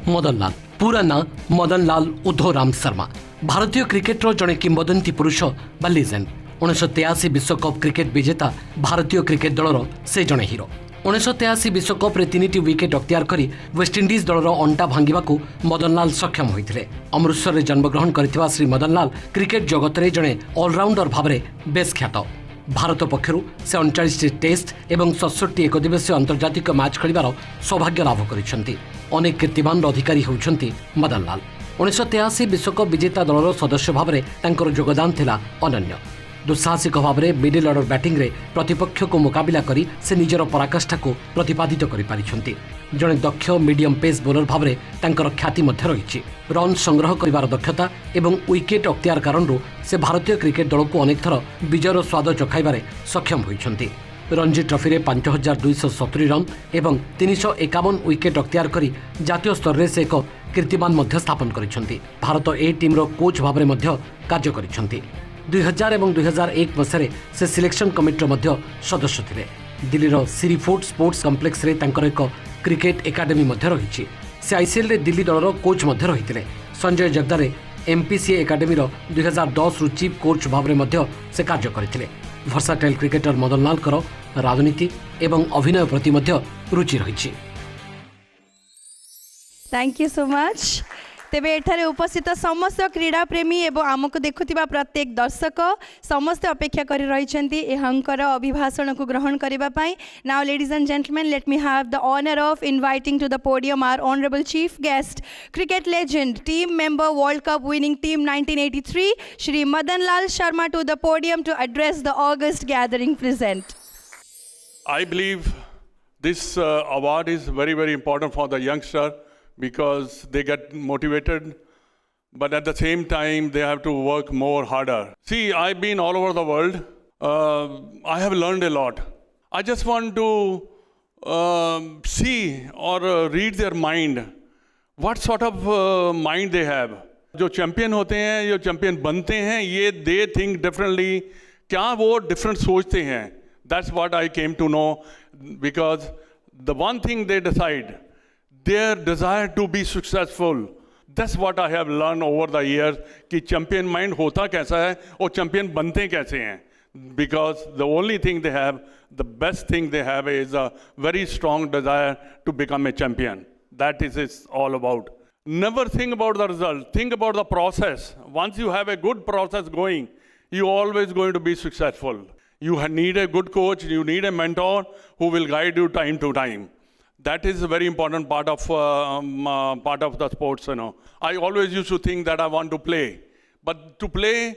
मदन लाल पूरा ना मदन लाल उद्धवराम शर्मा भारतीय क्रिकेटर जड़े किंवदंती पुरुष बा लिजेंड 1983 विश्वकप क्रिकेट विजेता भारतीय क्रिकेट दलर से जड़े हिरो 1983 विश्वकप रे 3टी विकेट अख्तियार करी वेस्टइंडीज दलर अंटा भांगा मदन लाल सक्षम होते। अमृतसर में जन्मग्रहण करथिबा श्री मदन लाल क्रिकेट जगत में जड़े ऑलराउंडर भाव में बेस ख्यात। भारत पक्षर से 39 टेस्ट एवं 67 एकदिवसीय अंतर्जातिक मैच खेलिबार सौभाग्य लाभ करिसेंती। अनेक कीर्तिमान अधिकारी होउछंती मदन लाल। 1983 विश्वकप विजेता दलर सदस्य भाव में तांकर योगदान थिला अनन्य। दुस्साहसिक भाव में मिडिल ऑर्डर बैटिंग रे प्रतिपक्ष को मुकाबला करी से निजर पराकाष्ठा को प्रतिपादित करि पारिछंती। जड़े दक्ष मीडियम पेस बोलर भाव में तांकर ख्याति मध्य रही। रन संग्रह करिवार दक्षता एवं विकेट अख्तियार कारण से भारतीय क्रिकेट दल को अनेक थर विजयर स्वाद चखाइबारे सक्षम होइछंती। रणजी ट्रॉफी रे 5270 रन एवं 351 विकेट अख्तियार करी जातीय स्तर रे से एक कीर्तिमान मध्य स्थापन करिछंती। भारत ए टीम रो कोच भाव में मध्य कार्य करिछंती। 2000 एवं 2001 मसीह से सिलेक्शन कमिटी मध्य सदस्य थे। दिल्लीर सिरीफोर्ट स्पोर्ट्स कम्प्लेक्स रे तांकर एक क्रिकेट एकाडेमी मध्य रही। से आईसीएल रे दिल्ली दलर कोच मध्य रही। संजय जगदारे एमपीसीए एकाडेमी 2010 रु चीफ कोच भाव में मध्य से कार्य करते। वर्साटाइल क्रिकेटर मदन लाल राजनीति एवं अभिनय प्रति मध्य रुचि रही। Thank you so much. तेबे एठारे उपस्थित समस्त क्रीड़ा प्रेमी एवं आमको देखुथिबा प्रत्येक दर्शक समस्त अपेक्षा करि रहिछन्ती एहंकर अभिभाषण को ग्रहण करिबा पई। Now ladies and gentleman, let me have the honour of inviting to the podium our honourable chief guest, cricket legend, team member, world cup winning team 1983, Shri Madan Lal Sharma to the podium to address the August gathering present. I believe this award is very, very important for the youngster, because they get motivated, but at the same time they have to work more harder. See, I've been all over the world. I have learned a lot. I just want to see or read their mind, what sort of mind they have. जो champion होते हैं, जो champion बनते हैं, ये they think differently. क्या वो different सोचते हैं? That's what I came to know, because the one thing they decide, their desire to be successful. That's what I have learned over the years, कि champion mind होता कैसा है और champion बनते कैसे हैं. Because the only thing they have, the best thing they have is a very strong desire to become a champion. That is it's all about. Never think about the result. Think about the process. Once you have a good process going, you're always going to be successful. You need a good coach. You need a mentor who will guide you time to time. That is a very important part of the sports, you know. I always used to think that I want to play. But to play,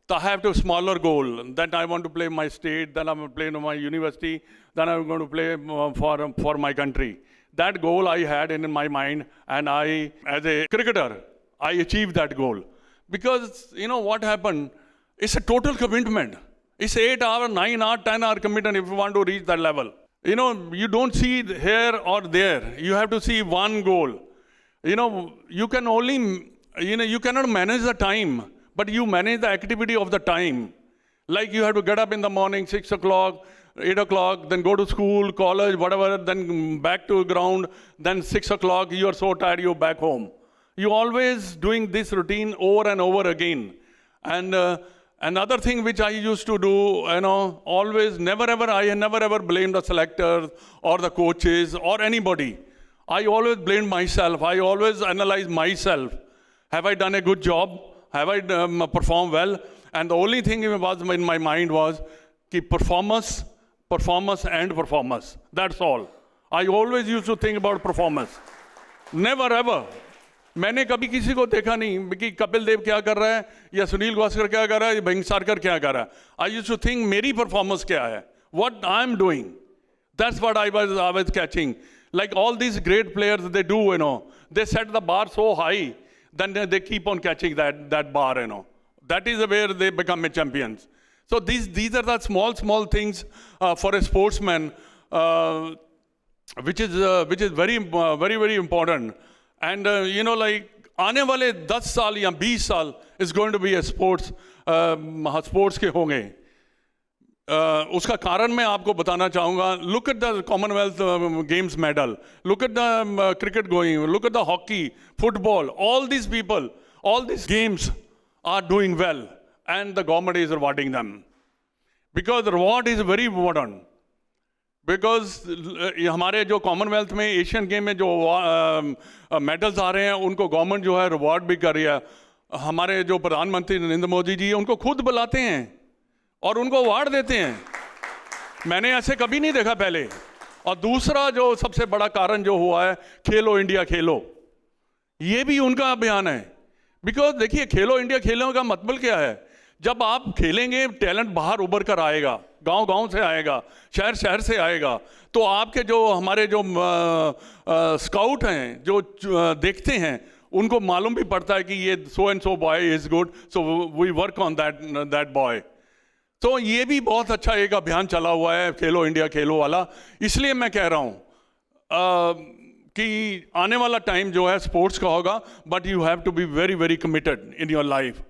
I have a smaller goal. That I want to play my state, then I'm going to play in my university, then I'm going to play for my country. That goal I had in my mind, and I, as a cricketer, I achieved that goal. Because, you know, what happened, it's a total commitment. It's 8-hour, 9-hour, 10-hour commitment if you want to reach that level. You know, you don't see here or there. You have to see one goal. You know, you can only, you cannot manage the time, but you manage the activity of the time. Like you have to get up in the morning, 6 o'clock, 8 o'clock, then go to school, college, whatever, then back to ground, then 6 o'clock, you are so tired, you're back home. You're always doing this routine over and over again. And another thing which I used to do, you know, always, I never ever blamed the selectors or the coaches or anybody. I always blamed myself. I always analyzed myself. Have I done a good job? Have I performed well? And the only thing was in my mind was keep performance. That's all. I always used to think about performance. Never ever. मैंने कभी किसी को देखा नहीं कि कपिल देव क्या कर रहा है या सुनील गावस्कर क्या कर रहा है या भंसारकर क्या कर रहा है. I used to think मेरी performance क्या है, what I'm doing. That's what I was catching. Like all these great players, they do, you know, they set the bar so high, then they keep on catching that bar, you know. That is where they become a champions. So these are the small things for a sportsman, which is very very important. And you know, like आने वाले 10 साल या 20 साल is going to be a sports के होंगे. उसका कारण मैं आपको बताना चाहूँगा. Look at the Commonwealth games medal, look at the cricket going, look at the hockey, football, all these people, all these games are doing well and the government is rewarding them. Because the reward is very important. Because हमारे जो Commonwealth में Asian game में जो medals आ रहे हैं उनको government जो है रिवॉर्ड भी कर रही है. हमारे जो प्रधानमंत्री नरेंद्र मोदी जी उनको खुद बुलाते हैं और उनको अवार्ड देते हैं. मैंने ऐसे कभी नहीं देखा पहले. और दूसरा जो सबसे बड़ा कारण जो हुआ है, खेलो इंडिया खेलो, ये भी उनका अभियान है. बिकॉज देखिए, खेलो इंडिया खेलो का मतलब क्या है? जब आप खेलेंगे टैलेंट बाहर उभर कर आएगा, गांव गांव से आएगा, शहर शहर से आएगा. तो आपके जो हमारे जो स्काउट हैं जो देखते हैं उनको मालूम भी पड़ता है कि ये so and so boy is good, so we work on that boy. तो ये भी बहुत अच्छा एक अभियान चला हुआ है खेलो इंडिया खेलो वाला. इसलिए मैं कह रहा हूँ कि आने वाला टाइम जो है स्पोर्ट्स का होगा, but you have to be very very committed in your life.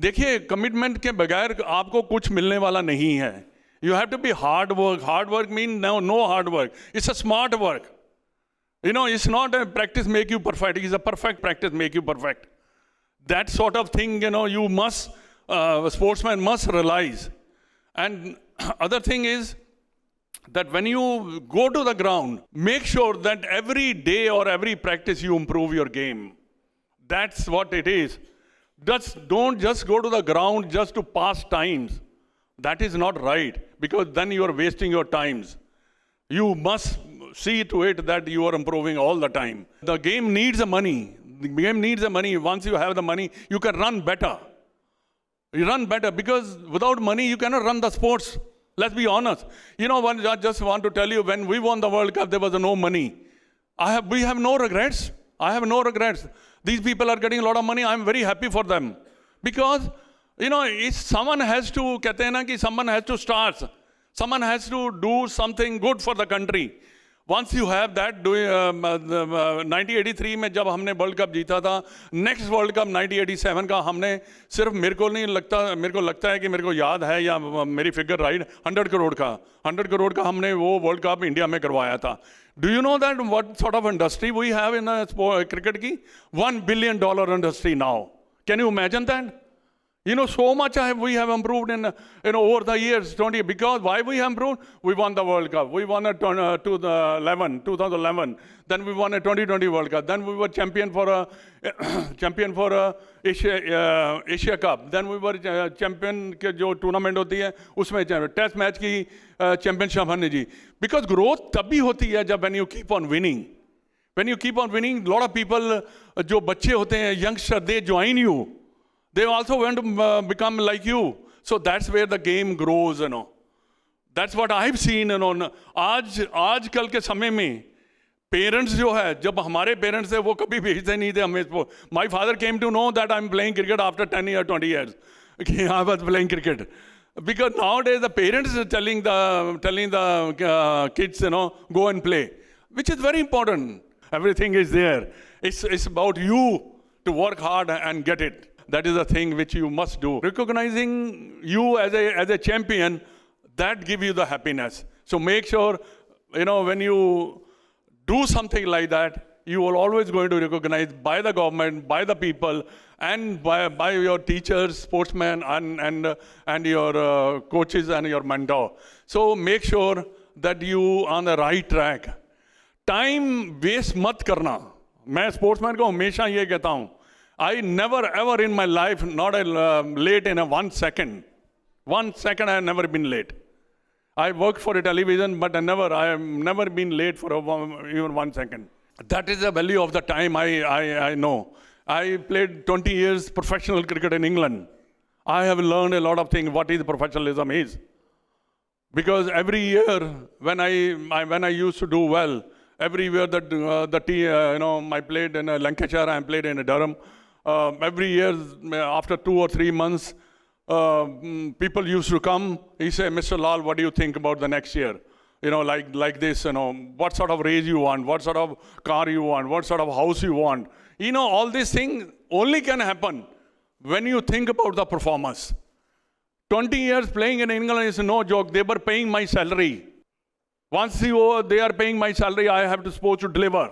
देखिए, कमिटमेंट के बगैर आपको कुछ मिलने वाला नहीं है. You have to be hard work. Hard work mean no hard work, it's a smart work. You know, it's not a practice make you perfect, it's a perfect practice make you perfect. That sort of thing, you know, you must, sportsman must realize. And other thing is that when you go to the ground, make sure that every day or every practice you improve your game. That's what it is. Don't just go to the ground just to pass times. That is not right, because then you are wasting your times. You must see to it that you are improving all the time. The game needs the money. The game needs the money. Once you have the money, you can run better. You run better, because without money, you cannot run the sports. Let's be honest. You know, I just want to tell you, when we won the World Cup, there was no money. We have no regrets. I have no regrets. These people are getting a lot of money. I'm very happy for them. Because, you know, if someone has to, कहते हैं ना कि someone has to start. Someone has to do something good for the country. Once you have that, 1983 में जब हमने world cup जीता था, next world cup 1987 का हमने सिर्फ, मेरे को लगता है कि मेरे को याद है, या मेरी फिगर राइट, 100 करोड़ का हमने वो वर्ल्ड कप इंडिया में करवाया था. Do you know that what sort of industry we have in cricket की? $1 billion industry now. Can you imagine that? You know, so much we have improved in, you know, over the years. Because why we have improved? We won the World Cup. We won 2011. Then we won a 2020 World Cup. Then we were champion for Asia Cup. Then we were champion के जो tournament होती है उसमें test match की championship हमने जी. Because growth तभी होती है जब when you keep on winning. When you keep on winning, lot of people जो बच्चे होते हैं, youngster, they join you. They also want to become like you. So that's where the game grows, you know. That's what I've seen, you know. आज कल के समय में parents जो है, जब हमारे पेरेंट्स थे वो कभी भेजते नहीं थे हमें. My father came to know that I'm playing cricket after 10 years, 20 years. Okay, I was playing cricket. Because nowadays the parents are telling the kids, you know, go and play, which is very important. Everything is there. It's about you to work hard and get it. That is the thing which you must do. Recognizing you as a champion, that gives you the happiness. So make sure, you know, when you do something like that, you will always going to recognize by the government, by the people, and by your teachers, sportsmen, and your coaches and your mentor. So make sure that you on the right track. Time waste mat karna. मैं sportsman को हमेशा ये कहता हूँ. I never ever in my life not late in a 1 second. 1 second I have never been late. I worked for a television, but I have never been late for even 1 second. That is the value of the time I know. I played 20 years professional cricket in England. I have learned a lot of things what is professionalism is. Because every year when I used to do well, every year that you know, I played in Lancashire, I played in Durham. Every year, after 2 or 3 months, people used to come. He said, Mr. Lal, what do you think about the next year? You know, like this, you know, what sort of raise you want? What sort of car you want? What sort of house you want? You know, all these things only can happen when you think about the performance. 20 years playing in England is no joke. They were paying my salary. Once they are paying my salary, I have to supposed to deliver.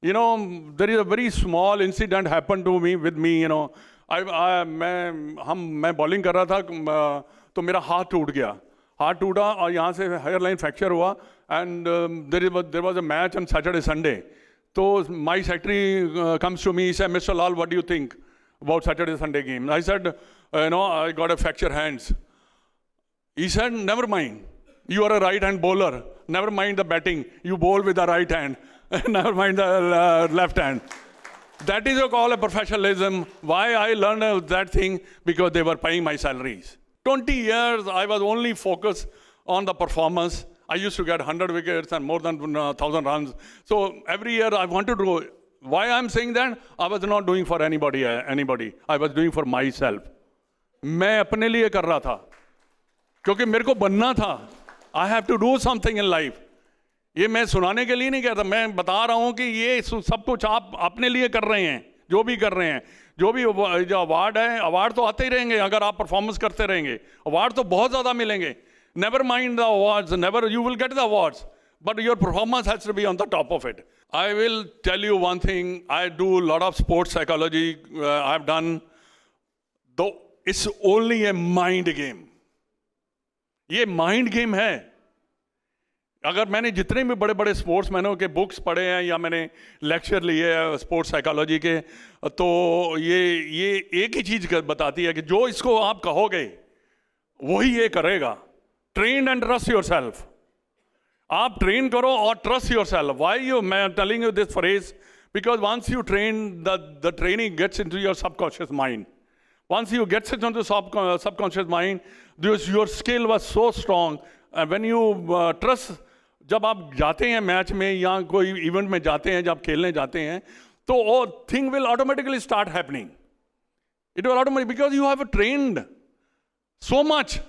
You know, there is a very small incident happened to me with me. You know, मैं bowling कर रहा था तो मेरा हाथ टूट गया. हाथ टूटा और यहाँ से हायर लाइन फ्रैक्चर हुआ. And there was a match on Saturday, Sunday. So my secretary comes to me. He said, "Mr. Lal, what do you think about Saturday, Sunday game?" I said, I got a fractured hands. He said, "Never mind. You are a right-hand bowler. Never mind the batting. You bowl with the right hand. Never mind the left hand." That is called a professionalism. Why I learned that thing? Because they were paying my salaries. 20 years, I was only focused on the performance. I used to get 100 wickets and more than 1,000 runs. So every year I wanted to do. Why I'm saying that? I was not doing for anybody. I was doing for myself. मैं अपने लिए कर रहा था क्योंकि मेरे को बनना था. I have to do something in life. ये मैं सुनाने के लिए नहीं कहता, मैं बता रहा हूँ कि ये सब कुछ आप अपने लिए कर रहे हैं. जो भी कर रहे हैं, जो भी जो अवार्ड है, अवार्ड तो आते ही रहेंगे अगर आप परफॉर्मेंस करते रहेंगे. अवार्ड तो बहुत ज़्यादा मिलेंगे. Never mind the awards, never you will get the awards, but your performance has to be on the top of it. I will tell you one thing, I do a lot of sports psychology, I've done, though it's only a mind game. ये mind game है. अगर मैंने जितने भी बड़े बड़े sports मैनों के books पढ़े हैं या मैंने लेक्चर लिए हैं स्पोर्ट्स साइकोलॉजी के, तो ये एक ही चीज़ बताती है कि जो इसको आप कहोगे वही ये करेगा. Train and trust yourself. आप train करो और trust yourself. Why I'm telling you this phrase? Because once you train, the training gets into your subconscious mind. Once you get into the subconscious mind, your skill was so strong. And when you trust, जब आप जाते हैं match में या कोई event में जाते हैं, जब खेलने जाते हैं, तो thing will automatically start happening. It will automatically, because you have trained so much,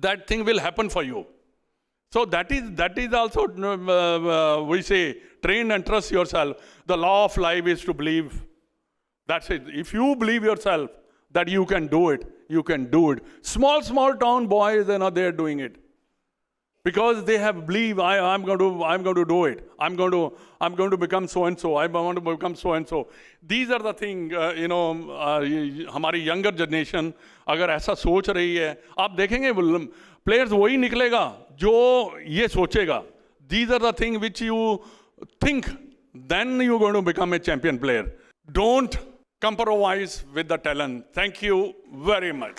that thing will happen for you. So that is also, we say, train and trust yourself. The law of life is to believe. That's it. If you believe yourself that you can do it, you can do it. Small town boys, they're doing it. Because they have believed, I'm going to do it. I'm going to become so and so. I want to become so and so. These are the things, हमारी younger generation अगर ऐसा सोच रही है, आप देखेंगे players वही निकलेगा जो ये सोचेगा. These are the things which you think, then you're going to become a champion player. Don't compromise with the talent. Thank you very much.